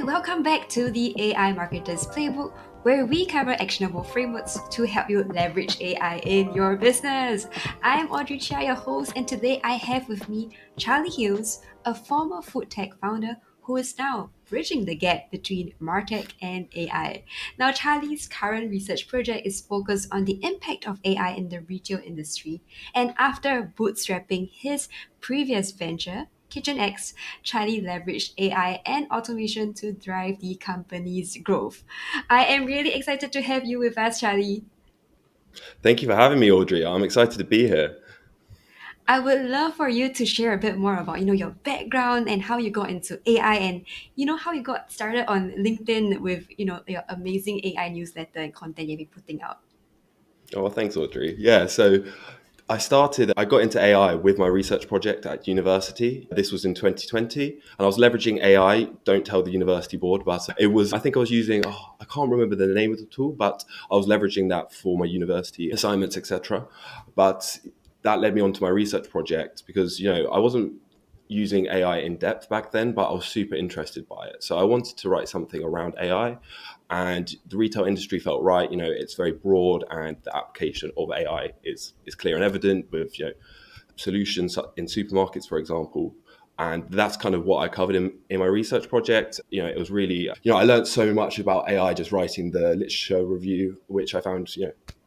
and welcome back to the AI Marketers Playbook, where we cover actionable frameworks to help you leverage AI in your business. I'm Audrey Chia, your host, and today I have with me Charlie Hughes, a former food tech founder who is now bridging the gap between MarTech and AI. Now, Charlie's current research project is focused on the impact of AI in the retail industry, and after bootstrapping his previous venture, KitchenX, Charlie leveraged AI and automation to drive the company's growth. I am really excited to have you with us, Charlie. Thank you for having me, Audrey. I'm excited to be here. I would love for you to share a bit more about, your background and how you got into AI and, how you got started on LinkedIn with, your amazing AI newsletter and content you've been putting out. Oh, well, thanks, Audrey. I got into AI with my research project at university. This was in 2020, and I was leveraging AI. Don't tell the university board, but I think I was using, I can't remember the name of the tool, but I was leveraging that for my university assignments, etc. But that led me on to my research project because, I wasn't using AI in depth back then, but I was super interested by it. So I wanted to write something around AI, and the retail industry felt right. It's very broad, and the application of AI is clear and evident with solutions in supermarkets, for example. And that's kind of what I covered in my research project. It was really, I learned so much about AI just writing the literature review, which I found,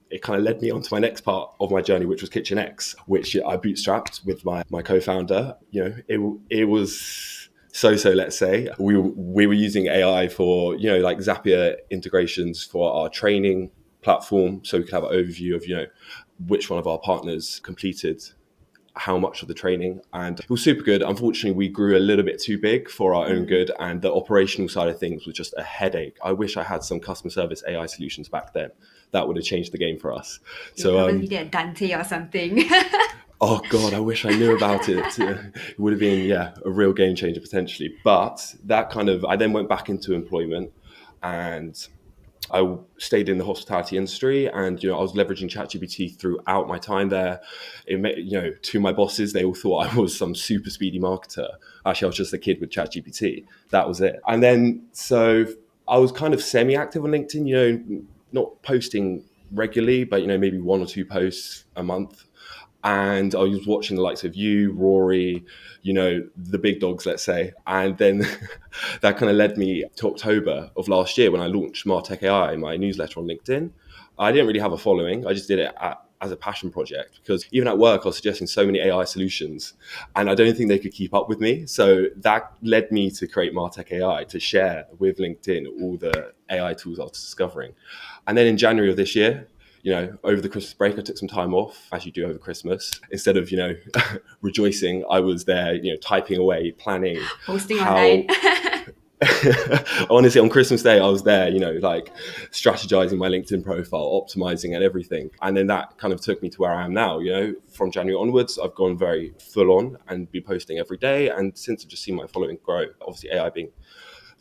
it kind of led me on to my next part of my journey, which was KitchenX, which I bootstrapped with my co-founder. It was so, let's say. We were using AI for, like Zapier integrations for our training platform, so we could have an overview of, which one of our partners completed how much of the training, and it was super good. Unfortunately, we grew a little bit too big for our own good, and the operational side of things was just a headache. I wish I had some customer service AI solutions back then. That would have changed the game for us. You So probably did Dante or something. oh god, I wish I knew about it. It would have been, a real game changer potentially. But I then went back into employment, and I stayed in the hospitality industry, and I was leveraging ChatGPT throughout my time there. To my bosses, they all thought I was some super speedy marketer. Actually, I was just a kid with ChatGPT. That was it. And then so I was kind of semi-active on LinkedIn. Not posting regularly, but maybe one or two posts a month. And I was watching the likes of you, Rory, the big dogs, let's say. And then that kind of led me to October of last year when I launched Martech AI, my newsletter on LinkedIn. I didn't really have a following. I just did it as a passion project because even at work, I was suggesting so many AI solutions and I don't think they could keep up with me. So that led me to create Martech AI to share with LinkedIn all the AI tools I was discovering. And then in January of this year, over the Christmas break, I took some time off, as you do over Christmas. Instead of, rejoicing, I was there, typing away, planning Posting online. how. Honestly, on Christmas Day, I was there, like strategizing my LinkedIn profile, optimizing and everything. And then that kind of took me to where I am now. From January onwards, I've gone very full on and be posting every day. And since I've just seen my following grow, obviously AI being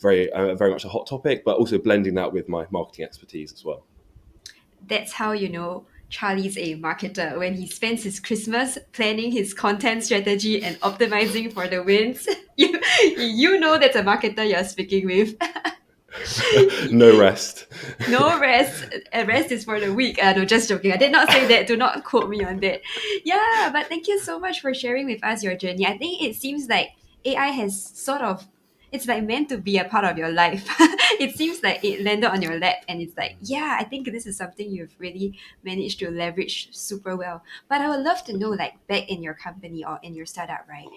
very much a hot topic, but also blending that with my marketing expertise as well. That's how you know Charlie's a marketer when he spends his Christmas planning his content strategy and optimizing for the wins. You know that's a marketer you're speaking with. No rest. No rest. Rest is for the weak. No, just joking. I did not say that. Do not quote me on that. Yeah, but thank you so much for sharing with us your journey. I think it seems like AI has sort of, it's like meant to be a part of your life. It seems like it landed on your lap and it's like, yeah, I think this is something you've really managed to leverage super well. But I would love to know, like, back in your company or in your startup, right?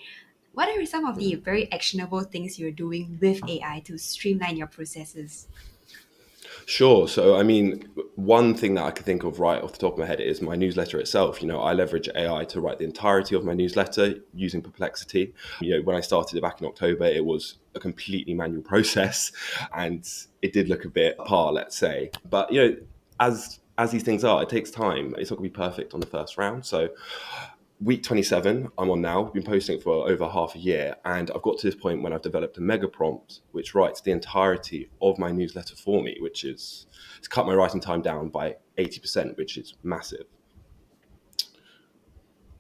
What are some of the very actionable things you're doing with AI to streamline your processes? Sure. So, I mean, one thing that I can think of right off the top of my head is my newsletter itself. I leverage AI to write the entirety of my newsletter using Perplexity. When I started it back in October, it was a completely manual process and it did look a bit par, let's say. But, as these things are, it takes time. It's not going to be perfect on the first round. So week 27 I'm on now. I've been posting it for over half a year, and I've got to this point when I've developed a mega prompt which writes the entirety of my newsletter for me, which is it's cut my writing time down by 80%, which is massive.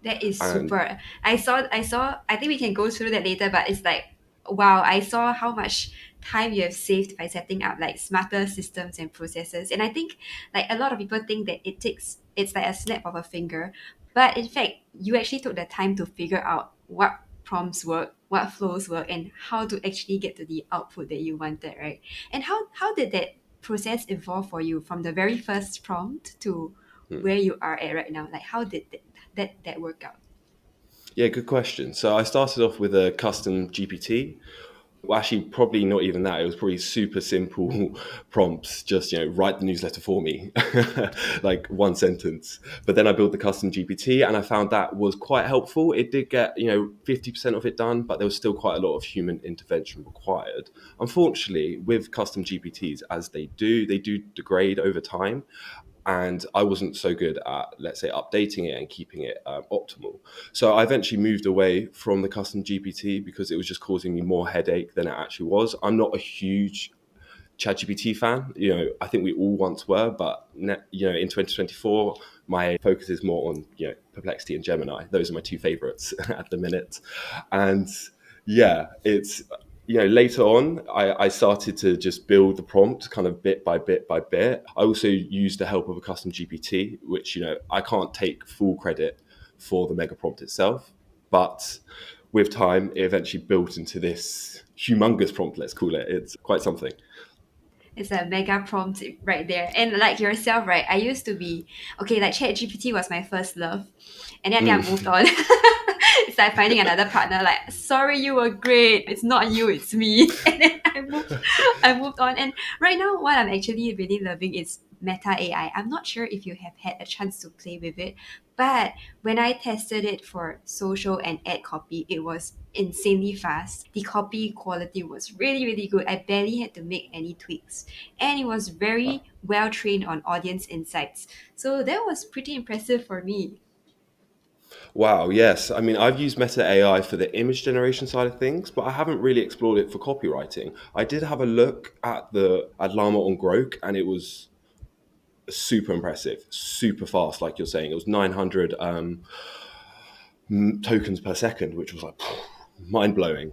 That is And super. I think we can go through that later, but it's like wow, I saw how much time you have saved by setting up like smarter systems and processes. And I think like a lot of people think that it's like a snap of a finger, but in fact, you actually took the time to figure out what prompts work, what flows work, and how to actually get to the output that you wanted, right? And how did that process evolve for you from the very first prompt to where you are at right now? Like how did that work out? Yeah, good question. So I started off with a custom GPT. Well, actually, probably not even that. It was probably super simple prompts, just write the newsletter for me, like one sentence. But then I built the custom GPT, and I found that was quite helpful. It did get 50% of it done, but there was still quite a lot of human intervention required. Unfortunately, with custom GPTs, as they do degrade over time, and I wasn't so good at, let's say, updating it and keeping it optimal. So I eventually moved away from the custom GPT because it was just causing me more headache than it actually was. I'm not a huge ChatGPT fan. I think we all once were, but in 2024, my focus is more on Perplexity and Gemini. Those are my two favorites at the minute, and yeah, it's later on I started to just build the prompt kind of bit by bit by bit. I also used the help of a custom GPT, which I can't take full credit for the mega prompt itself, but with time it eventually built into this humongous prompt, let's call it. It's quite something. It's a mega prompt right there. And like yourself, right? I used to be okay, like ChatGPT was my first love. And then I think I moved Mm. on. It's like finding another partner, like, sorry you were great. It's not you, it's me. And then I moved on. And right now what I'm actually really loving is Meta AI. I'm not sure if you have had a chance to play with it, but when I tested it for social and ad copy, it was insanely fast. The copy quality was really, really good. I barely had to make any tweaks. And it was very well trained on audience insights. So that was pretty impressive for me. Wow, yes. I mean, I've used Meta AI for the image generation side of things, but I haven't really explored it for copywriting. I did have a look at Llama on Grok, and it was super impressive, super fast, like you're saying. It was 900 tokens per second, which was like mind blowing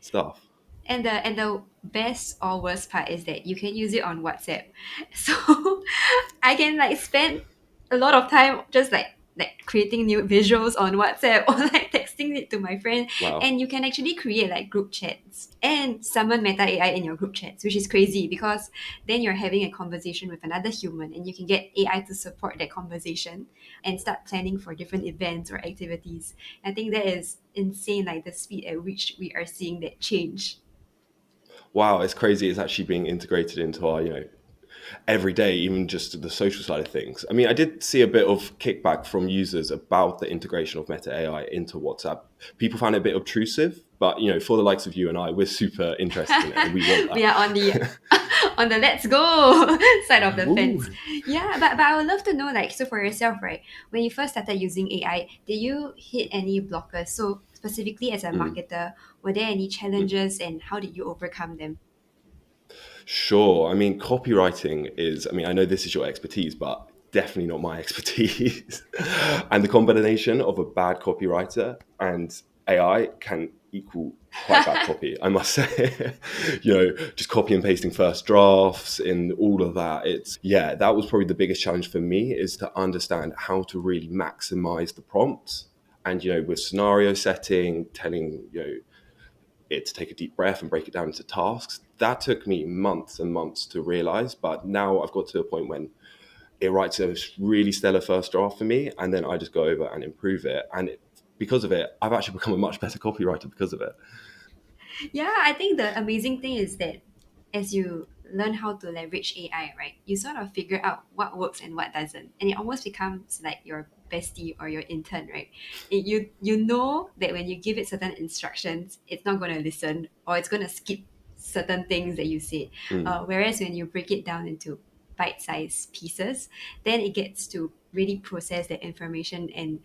stuff. And the best or worst part is that you can use it on WhatsApp. So I can like spend a lot of time just like creating new visuals on WhatsApp or like texting it to my friend. Wow. And you can actually create like group chats and summon Meta AI in your group chats, which is crazy because then you're having a conversation with another human and you can get AI to support that conversation and start planning for different events or activities. I think that is insane, like the speed at which we are seeing that change. Wow, it's crazy. It's actually being integrated into our, every day, even just the social side of things. I mean, I did see a bit of kickback from users about the integration of Meta AI into WhatsApp. People found it a bit obtrusive, but for the likes of you and I, we're super interested in it, and we want We are on the that. on the let's go side of the Ooh. fence. Yeah, but I would love to know, like, so for yourself, right? When you first started using AI, did you hit any blockers? So specifically as a Mm, marketer, were there any mm. challenges and how did you overcome them? Sure. I mean, copywriting is, I mean, I know this is your expertise, but definitely not my expertise. And the combination of a bad copywriter and AI can equal quite bad copy, I must say. Just copy and pasting first drafts and all of that. Yeah, that was probably the biggest challenge for me, is to understand how to really maximize the prompts. And, with scenario setting, telling, it to take a deep breath and break it down into tasks. That took me months and months to realize, but now I've got to a point when it writes a really stellar first draft for me, and then I just go over and improve it. Because of it, I've actually become a much better copywriter because of it. Yeah, I think the amazing thing is that as you learn how to leverage AI, right, you sort of figure out what works and what doesn't, and it almost becomes like your bestie or your intern, right? You know that when you give it certain instructions, it's not going to listen or it's going to skip certain things that you say. Mm. Whereas when you break it down into bite-sized pieces, then it gets to really process that information and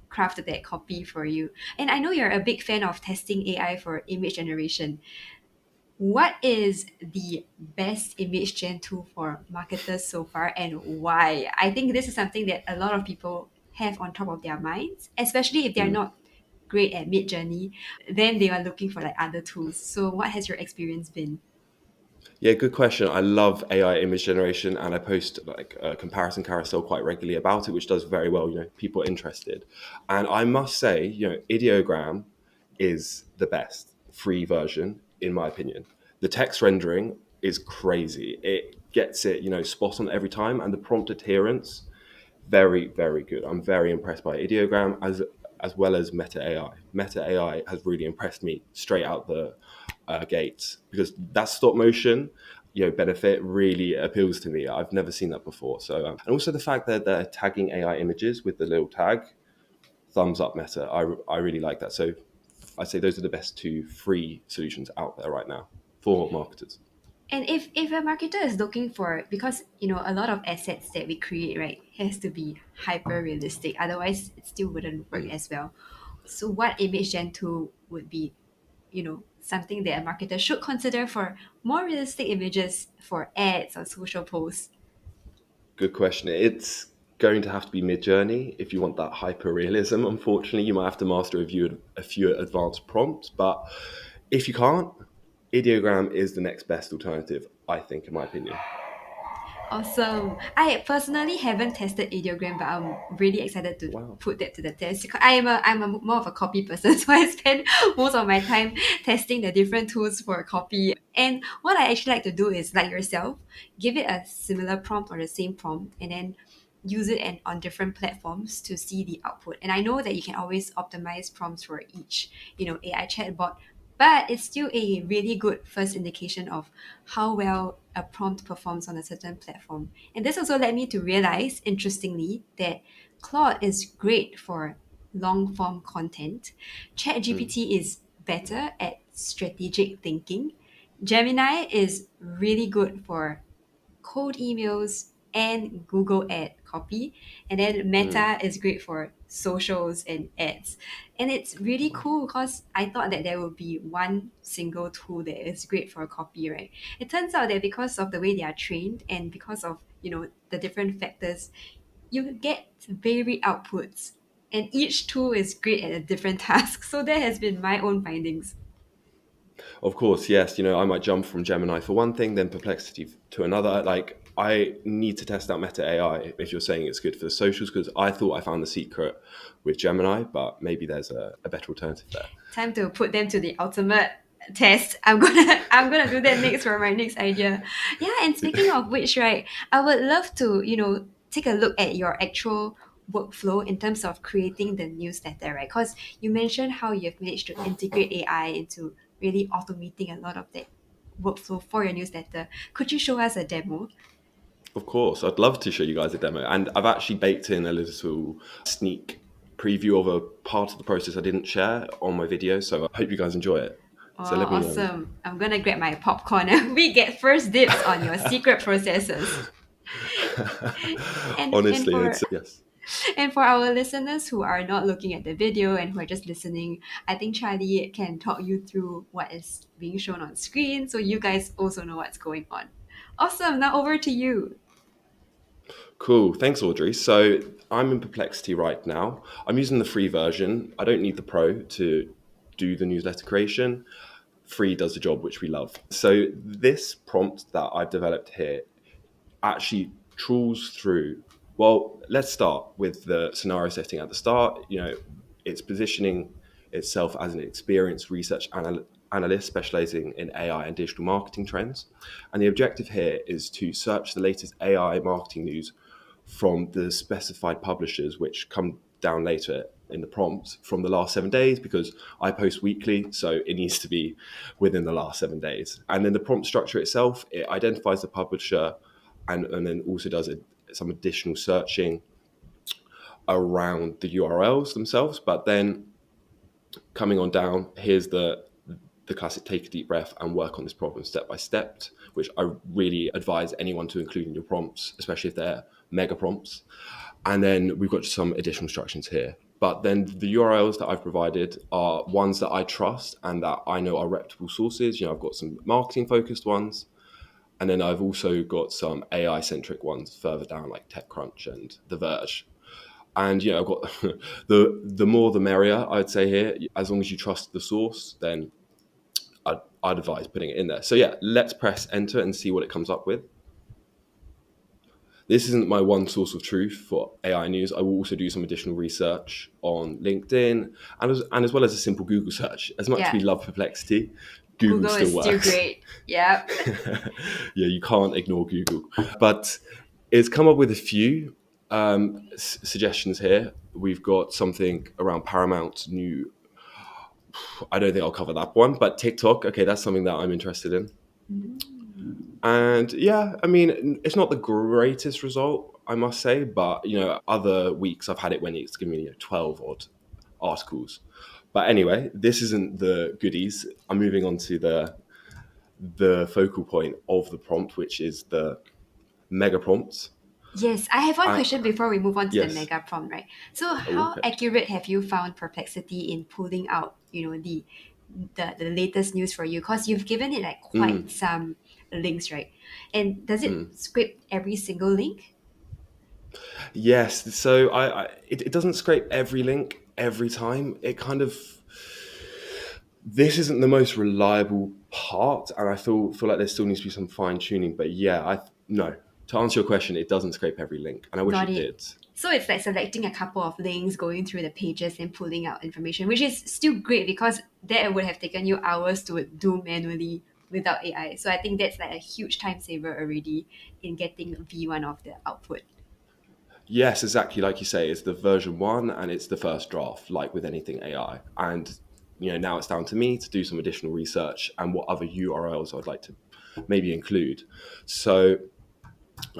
craft that copy for you. And I know you're a big fan of testing AI for image generation. What is the best image gen tool for marketers so far and why? I think this is something that a lot of people have on top of their minds, especially if they're Mm. not great at mid journey, then they are looking for like other tools. So what has your experience been? Yeah, good question. I love AI image generation, and I post like a comparison carousel quite regularly about it, which does very well. People are interested, and I must say, ideogram is the best free version in my opinion. The text rendering is crazy. It gets it, spot on every time, and the prompt adherence very, very good. I'm very impressed by ideogram as well as Meta AI. Meta AI has really impressed me straight out the gates because that stop motion, benefit really appeals to me. I've never seen that before. So, and also the fact that they're tagging AI images with the little tag, thumbs up Meta. I really like that. So, I'd say those are the best two free solutions out there right now for marketers. And if a marketer is looking for, because a lot of assets that we create, right, has to be hyper realistic, otherwise it still wouldn't work Mm. as well. So what image gen tool would be, something that a marketer should consider for more realistic images for ads or social posts? Good question. It's going to have to be mid-journey if you want that hyper realism. Unfortunately, you might have to master a few advanced prompts, but if you can't, ideogram is the next best alternative, I think, in my opinion. Awesome. I personally haven't tested ideogram, but I'm really excited to Wow. put that to the test because I'm more of a copy person, so I spend most of my time testing the different tools for copy. And what I actually like to do is, like yourself, give it a similar prompt or the same prompt, and then use it on different platforms to see the output. And I know that you can always optimize prompts for each, AI chatbot, but it's still a really good first indication of how well a prompt performs on a certain platform. And this also led me to realize, interestingly, that Claude is great for long form content. Mm. ChatGPT is better at strategic thinking. Gemini is really good for cold emails and Google ad copy. And then Mm. Meta is great for socials and ads. And it's really Wow. cool because I thought that there would be one single tool that is great for copy, right? It turns out that because of the way they are trained and because of, the different factors, you get varied outputs. And each tool is great at a different task. So that has been my own findings. Of course, yes. I might jump from Gemini for one thing, then Perplexity to another. Like, I need to test out Meta AI if you're saying it's good for the socials, because I thought I found the secret with Gemini, but maybe there's a better alternative there. Time to put them to the ultimate test. I'm gonna do that next for my next idea. Yeah, and speaking of which, right, I would love to, take a look at your actual workflow in terms of creating the newsletter, right? Because you mentioned how you've managed to integrate AI into really automating a lot of that workflow for your newsletter. Could you show us a demo? Of course, I'd love to show you guys a demo. And I've actually baked in a little sneak preview of a part of the process I didn't share on my video. So I hope you guys enjoy it. Oh, So let me know. awesome. I'm gonna grab my popcorn and we get first dibs on your secret processes. And Honestly, for it's yes. and for our listeners who are not looking at the video and who are just listening, I think Charlie can talk you through what is being shown on screen so you guys also know what's going on. Awesome. Now over to you. Cool. Thanks, Audrey. So I'm in Perplexity right now. I'm using the free version. I don't need the pro to do the newsletter creation. Free does the job, which we love. So this prompt that I've developed here actually trawls through. Well, let's start with the scenario setting at the start. It's positioning itself as an experienced analyst specializing in AI and digital marketing trends. And the objective here is to search the latest AI marketing news from the specified publishers, which come down later in the prompt from the last 7 days, because I post weekly, so it needs to be within the last 7 days. And then the prompt structure itself, it identifies the publisher and then also does some additional searching around the URLs themselves. But then coming on down, here's the classic take a deep breath and work on this problem step by step, which I really advise anyone to include in your prompts, especially if they're mega prompts. And then we've got some additional instructions here. But then the URLs that I've provided are ones that I trust and that I know are reputable sources. I've got some marketing focused ones. And then I've also got some AI centric ones further down, like TechCrunch and The Verge. And I've got the more the merrier, I'd say here. As long as you trust the source, then I'd advise putting it in there. So yeah, let's press enter and see what it comes up with. This isn't my one source of truth for AI news. I will also do some additional research on LinkedIn and as well as a simple Google search. As much as Yeah, we love perplexity, Google Google still is still works. great. Yep. Yeah, you can't ignore Google. But it's come up with a few suggestions here. We've got something around Paramount's new. I don't think I'll cover that one, but TikTok. Okay, that's something that I'm interested in. Mm. And yeah, I mean, it's not the greatest result, I must say, but other weeks I've had it when it's given me 12 odd articles. But anyway, this isn't the goodies. I'm moving on to the focal point of the prompt, which is the mega prompts. Yes, I have one Uh, question before we move on to the yes. mega prompt, right? So, Oh, how okay. accurate have you found Perplexity in pulling out, the latest news for you? Because you've given it like quite Mm, some links, right? And does it mm. scrape every single link? Yes. So it doesn't scrape every link every time. It kind of this isn't the most reliable part, and I feel like there still needs to be some fine tuning. But yeah, I no. To answer your question, it doesn't scrape every link, and I wish Got it it. did. So it's like selecting a couple of links, going through the pages and pulling out information, which is still great because that would have taken you hours to do manually without AI. So I think that's like a huge time saver already in getting V1 of the output. Yes, exactly like you say, it's the version one, and it's the first draft, like with anything AI. And now it's down to me to do some additional research and what other URLs I'd like to maybe include. So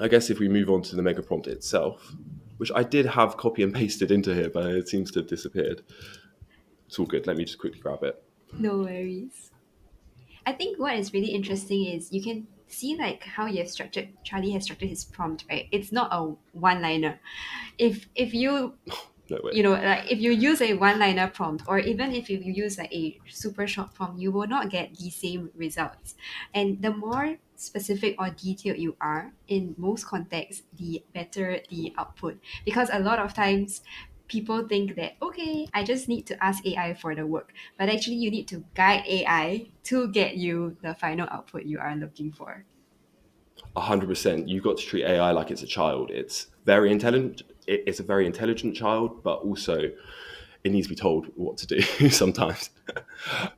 I guess if we move on to the mega prompt itself, which I did have copy and pasted into here, but it seems to have disappeared. It's all good. Let me just quickly grab it. No worries. I think what is really interesting is you can see like how you have structured Charlie has structured his prompt, right? It's not a one liner. If you No way. like if you use a one liner prompt or even if you use like a super short prompt, you will not get the same results. And the more specific or detailed you are in most contexts, the better the output. Because a lot of times people think that okay, I just need to ask AI for the work, but actually you need to guide AI to get you the final output you are looking for. 100%. You've got to treat AI like it's a child. It's very intelligent. It's a very intelligent child, but also it needs to be told what to do sometimes.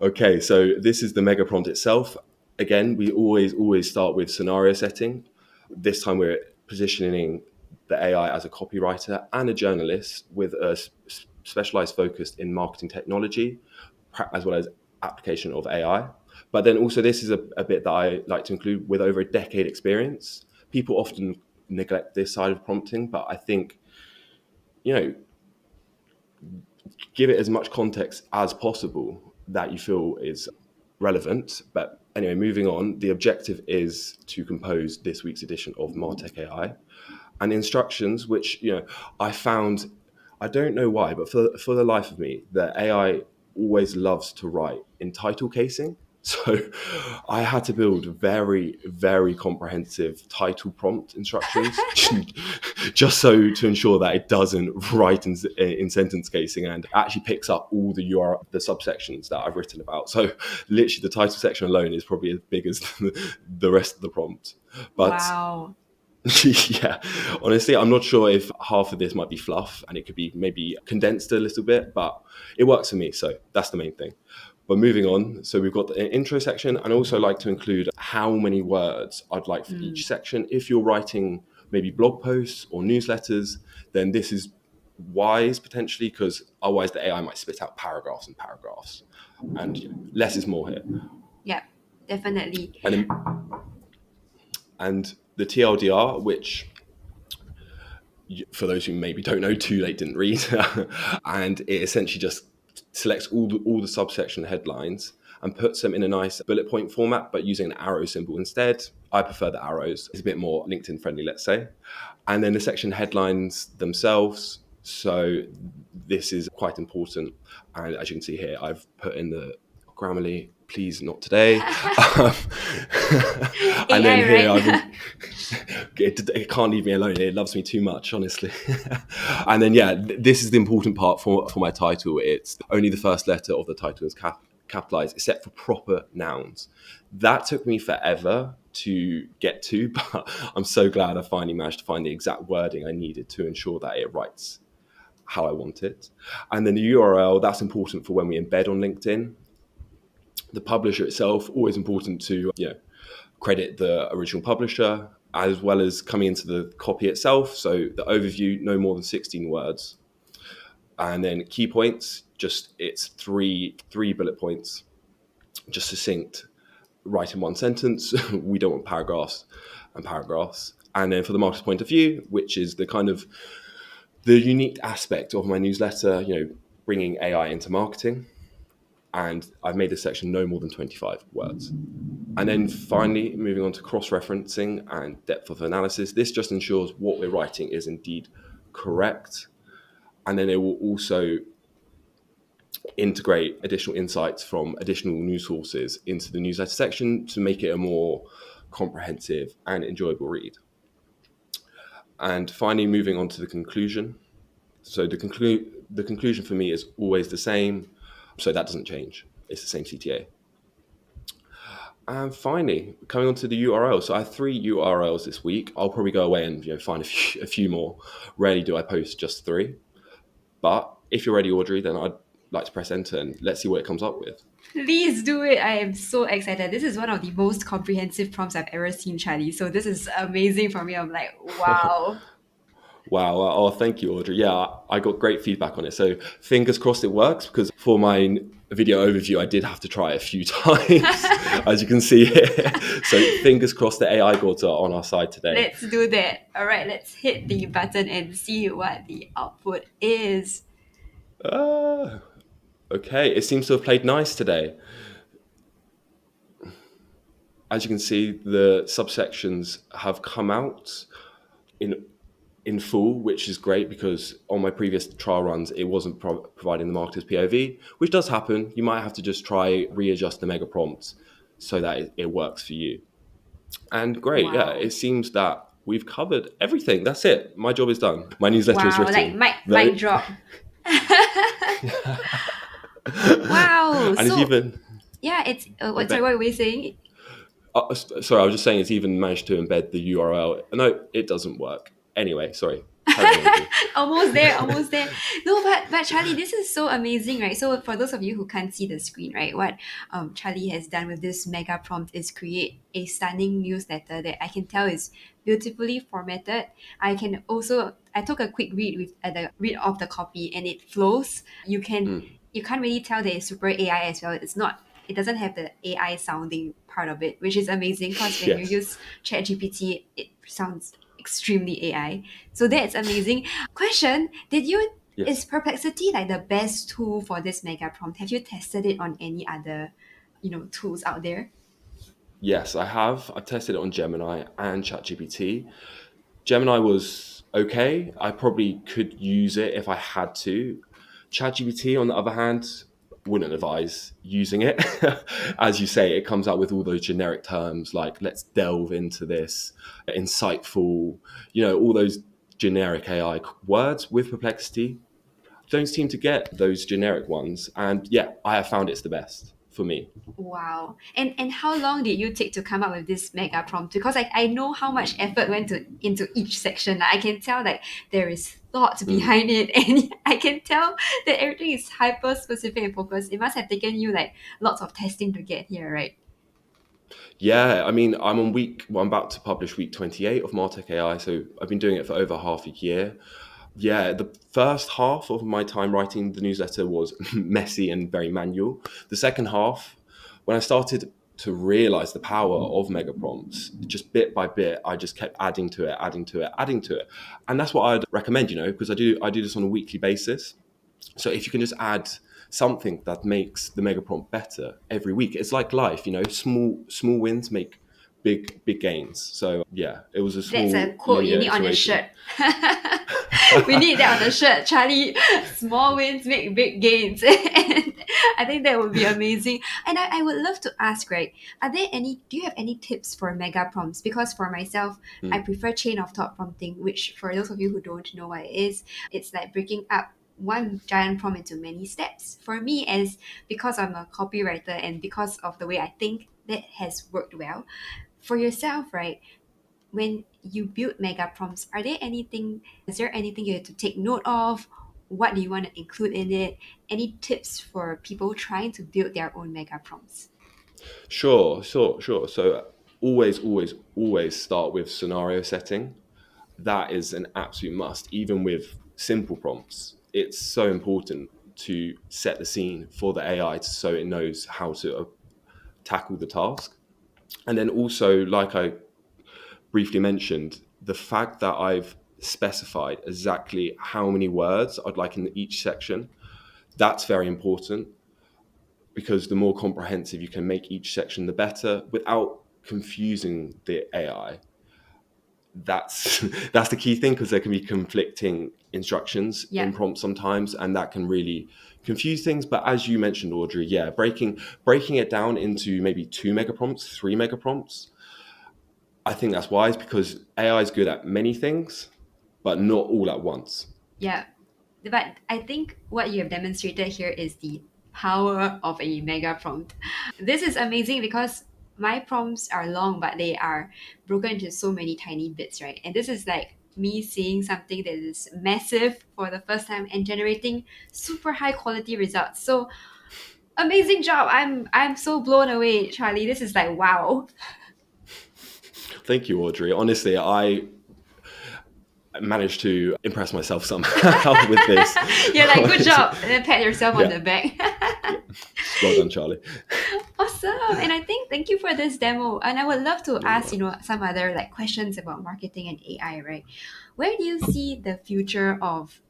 Okay, so this is the mega prompt itself. Again, we always start with scenario setting. This time we're positioning the AI as a copywriter and a journalist with a specialized focus in marketing technology, as well as application of AI. But then also, this is a bit that I like to include with over a decade experience. People often neglect this side of prompting, but I think, you know, give it as much context as possible that you feel is relevant. But anyway, moving on, the objective is to compose this week's edition of Martech AI and instructions, which I found. I don't know why, but for the life of me, the AI always loves to write in title casing. So I had to build very, very comprehensive title prompt instructions just so to ensure that it doesn't write in sentence casing and actually picks up all the the subsections that I've written about. So literally the title section alone is probably as big as the rest of the prompt. But Wow. yeah, honestly, I'm not sure if half of this might be fluff and it could be maybe condensed a little bit, but it works for me. So that's the main thing. But moving on, so we've got the intro section and also like to include how many words I'd like for Mm. each section. If you're writing maybe blog posts or newsletters, then this is wise potentially because otherwise the AI might spit out paragraphs and paragraphs. And less is more here. Yeah, definitely. And then, and the TLDR, which for those who maybe don't know, too late didn't read, and it essentially just selects all the subsection headlines and puts them in a nice bullet point format, but using an arrow symbol instead. I prefer the arrows; it's a bit more LinkedIn friendly, let's say. And then the section headlines themselves. So this is quite important, and as you can see here, I've put in the Grammarly. Please not today. Um, and then AI, here right? it can't leave me alone. It loves me too much, honestly. And then, yeah, this is the important part for my title. It's only the first letter of the title is capitalized, except for proper nouns. That took me forever to get to, but I'm so glad I finally managed to find the exact wording I needed to ensure that it writes how I want it. And then the URL, that's important for when we embed on LinkedIn. The publisher itself, always important to credit the original publisher, as well as coming into the copy itself. So the overview, no more than 16 words. And then key points, just it's three bullet points, just succinct, write in one sentence. We don't want paragraphs and paragraphs. And then for the marketer's point of view, which is the kind of the unique aspect of my newsletter, bringing AI into marketing. And I've made this section no more than 25 words. And then finally, moving on to cross-referencing and depth of analysis. This just ensures what we're writing is indeed correct. And then it will also integrate additional insights from additional news sources into the newsletter section to make it a more comprehensive and enjoyable read. And finally, moving on to the conclusion. So the conclusion for me is always the same. So that doesn't change. It's the same CTA. And finally, coming on to the URL. So I have 3 URLs this week. I'll probably go away and find a few more. Rarely do I post just 3. But if you're ready, Audrey, then I'd like to press enter and let's see what it comes up with. Please do it. I am so excited. This is one of the most comprehensive prompts I've ever seen, Charlie. So this is amazing for me. I'm like, wow. Wow. Oh, thank you, Audrey. Yeah, I got great feedback on it. So fingers crossed it works, because for my video overview, I did have to try it a few times, as you can see here. So fingers crossed the AI gods are on our side today. Let's do that. All right, let's hit the button and see what the output is. Okay, it seems to have played nice today. As you can see, the subsections have come out in full, which is great, because on my previous trial runs, it wasn't providing the marketer's POV, which does happen. You might have to just readjust the mega prompts so that it works for you. And great, yeah, Wow. it seems that we've covered everything. That's it. My job is done. My newsletter is Wow, like written. mic drop. Wow. And it's So even yeah, it's sorry, what were we saying? sorry, I was just saying it's even managed to embed the URL. No, it doesn't work. Anyway, sorry. Carry on, Audrey. Almost there, almost there. No, but Charlie, this is so amazing, right? So for those of you who can't see the screen, right, what Charlie has done with this mega prompt is create a stunning newsletter that I can tell is beautifully formatted. I took a quick read with the read of the copy, and it flows. You can't really tell that it's super AI as well. It doesn't have the AI sounding part of it, which is amazing, because when you Yes. use ChatGPT, it sounds extremely AI. So that's amazing. Question: Yes. Is Perplexity like the best tool for this mega prompt? Have you tested it on any other, tools out there? Yes, I have. I tested it on Gemini and ChatGPT. Gemini was okay. I probably could use it if I had to. ChatGPT, on the other hand, wouldn't advise using it. As you say, it comes out with all those generic terms like let's delve into this, insightful, all those generic AI words. With Perplexity, don't seem to get those generic ones. And yeah, I have found it's the best for me. Wow. And how long did you take to come up with this mega prompt? Because I know how much effort went into each section. I can tell that there is thought Mm. behind it, and I can tell that everything is hyper specific and focused. It must have taken you like lots of testing to get here, right? Yeah, I mean, I'm about to publish week 28 of Martech AI, so I've been doing it for over half a year. Yeah, the first half of my time writing the newsletter was messy and very manual. The second half, when I started to realize the power of mega prompts, just bit by bit, I just kept adding to it, adding to it, adding to it. And that's what I'd recommend, because I do this on a weekly basis. So if you can just add something that makes the mega prompt better every week, it's like life, small wins make big gains. So yeah, it was a That's a small quote you linear need on your iteration. shirt. We need that on the shirt, Charlie. Small wins make big gains. And I think that would be amazing. And I would love to ask, right, do you have any tips for mega prompts? Because for myself, I Mm. prefer chain of thought prompting, which for those of you who don't know what it is, it's like breaking up one giant prompt into many steps. For me, as because I'm a copywriter and because of the way I think, that has worked well. For yourself, right, when you build mega prompts, is there anything you have to take note of? What do you want to include in it? Any tips for people trying to build their own mega prompts? Sure. So always start with scenario setting. That is an absolute must, even with simple prompts. It's so important to set the scene for the AI so it knows how to tackle the task. And then also, like I briefly mentioned, the fact that I've specified exactly how many words I'd like in each section, that's very important because the more comprehensive you can make each section, the better without confusing the AI. That's that's the key thing because there can be conflicting instructions Yeah. in prompts sometimes, and that can really confuse things. But as you mentioned, Audrey, yeah, breaking it down into maybe 2 mega prompts, 3 mega prompts, I think that's wise because AI is good at many things, but not all at once. Yeah. But I think what you have demonstrated here is the power of a mega prompt. This is amazing because my prompts are long, but they are broken into so many tiny bits, right? And this is like me seeing something that is massive for the first time and generating super high quality results. So amazing job. I'm so blown away, Charlie. This is like wow. Thank you, Audrey. Honestly, I managed to impress myself somehow with this. You're like good job. And then pat yourself on Yeah, the back. yeah. Well done, Charlie. Awesome. And I think thank you for this demo. And I would love to No, you're ask, welcome. some other like questions about marketing and AI, right? Where do you see the future of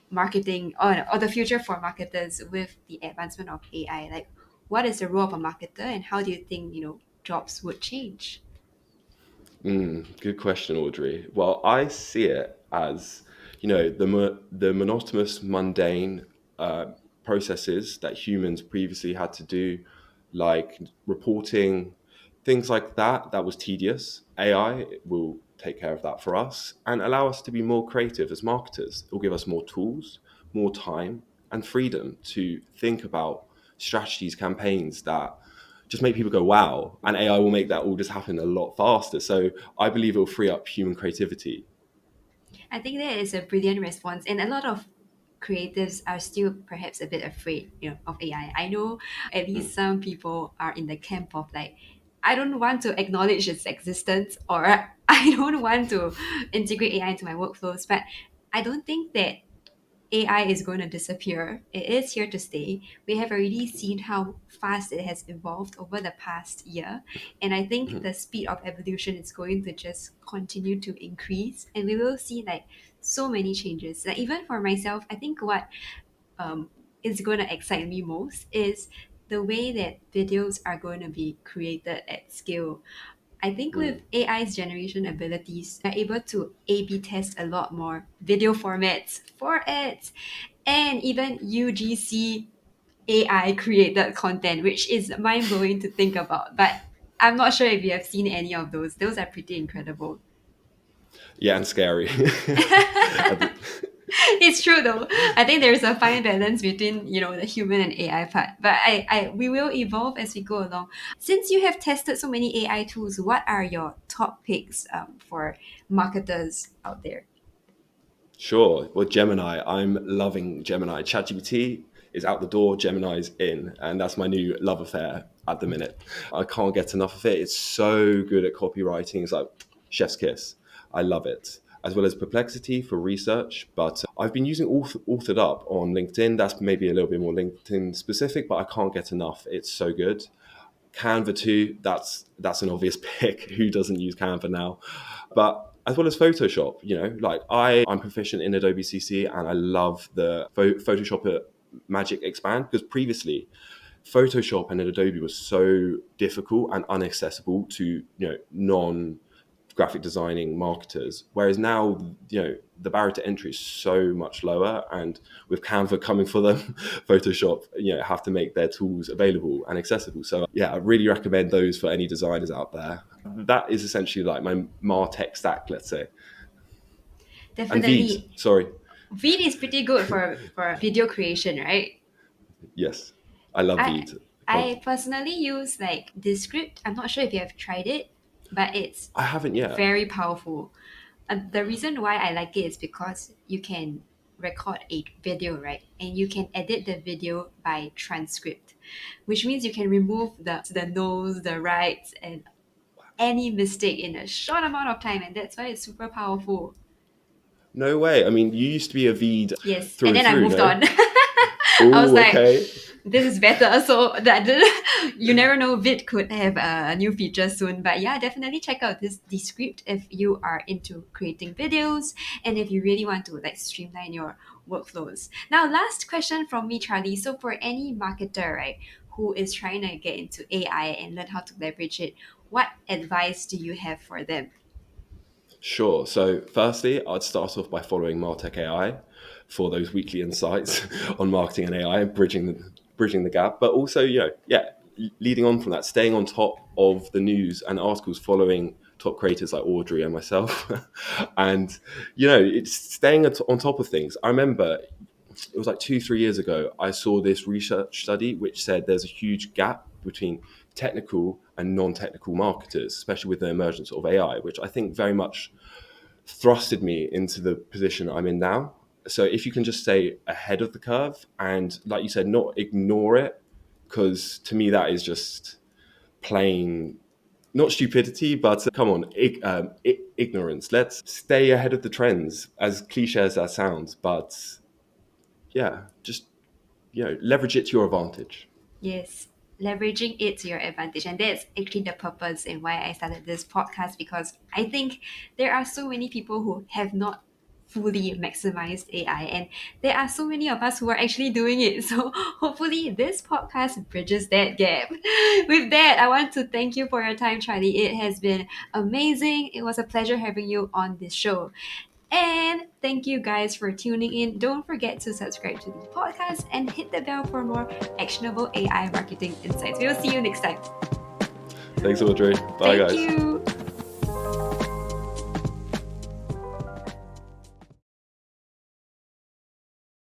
marketing or the future for marketers with the advancement of AI? Like what is the role of a marketer and how do you think, jobs would change? Good question, Audrey. Well, I see it as, the monotonous, mundane uh, processes that humans previously had to do, like reporting, things like that. That was tedious. AI will take care of that for us and allow us to be more creative as marketers. It will give us more tools, more time, and freedom to think about strategies, campaigns that just make people go wow, and AI will make that all just happen a lot faster. So I believe it will free up human creativity. I think that is a brilliant response, and a lot of creatives are still perhaps a bit afraid, of AI. I know at Mm, least some people are in the camp of like, I don't want to acknowledge its existence, or I don't want to integrate AI into my workflows. But I don't think that AI is going to disappear. It is here to stay. We have already seen how fast it has evolved over the past year. And I think mhm. the speed of evolution is going to just continue to increase. And we will see like so many changes. Like even for myself, I think what um, is going to excite me most is the way that videos are going to be created at scale. I think with Mm. AI's generation abilities, we're able to A/B test a lot more video formats for ads and even UGC AI created content, which is mind blowing to think about. But I'm not sure if you have seen any of those. Those are pretty incredible. Yeah, and scary. At the- It's true though. I think there's a fine balance between the human and AI part. But we will evolve as we go along. Since you have tested so many AI tools, what are your top picks for marketers out there? Sure. Well, Gemini, I'm loving Gemini. ChatGPT is out the door, Gemini's in, and that's my new love affair at the minute. I can't get enough of it. It's so good at copywriting. It's like chef's kiss. I love it. As well as Perplexity for research, but I've been using Authored Up on LinkedIn. That's maybe a little bit more LinkedIn specific, but I can't get enough. It's so good. Canva too. That's an obvious pick. Who doesn't use Canva now? But as well as Photoshop, like I'm proficient in Adobe CC and I love the Photoshop Magic Expand because previously Photoshop and Adobe was so difficult and inaccessible to non graphic designing marketers. Whereas now, the barrier to entry is so much lower, and with Canva coming for them, Photoshop, have to make their tools available and accessible. So yeah, I really recommend those for any designers out there. That is essentially like my MarTech stack, let's say. And Veed, Definitely. sorry. Vid is pretty good for video creation, right? Yes, I love I Veed. I personally use like Descript. I'm not sure if you have tried it, but it's I haven't yet. very powerful. The reason why I like it is because you can record a video, right? And you can edit the video by transcript, which means you can remove the no's, the rights, and any mistake in a short amount of time, and that's why it's super powerful. No way. I mean, you used to be a Veed Yes, through and and then I through, moved no? on. I was Oh, like, okay. this is better. So that you never know, Vid could have a new feature soon. But yeah, definitely check out this script if you are into creating videos and if you really want to like streamline your workflows. Now, last question from me, Charlie. So for any marketer, right, who is trying to get into AI and learn how to leverage it, what advice do you have for them? Sure. So, firstly, I'd start off by following Martech AI for those weekly insights on marketing and AI and bridging the gap. But also, yeah, leading on from that, staying on top of the news and articles, following top creators like Audrey and myself, and it's staying on top of things. I remember it was like 2 3 years ago, I saw this research study which said there's a huge gap between technical and non-technical marketers, especially with the emergence of AI, which I think very much thrusted me into the position I'm in now. So if you can just stay ahead of the curve and, like you said, not ignore it, because to me that is just plain, not stupidity, but come on, ignorance. Let's stay ahead of the trends, as cliche as that sounds. But yeah, just leverage it to your advantage. Yes, leveraging it to your advantage. And that's actually the purpose and why I started this podcast, because I think there are so many people who have not fully maximized AI, and there are so many of us who are actually doing it. So hopefully this podcast bridges that gap. With that, I want to thank you for your time, Charlie. It has been amazing. It was a pleasure having you on this show. And thank you guys for tuning in. Don't forget to subscribe to the podcast and hit the bell for more actionable AI marketing insights. We'll see you next time. Thanks, Audrey. Bye, Thank guys. you.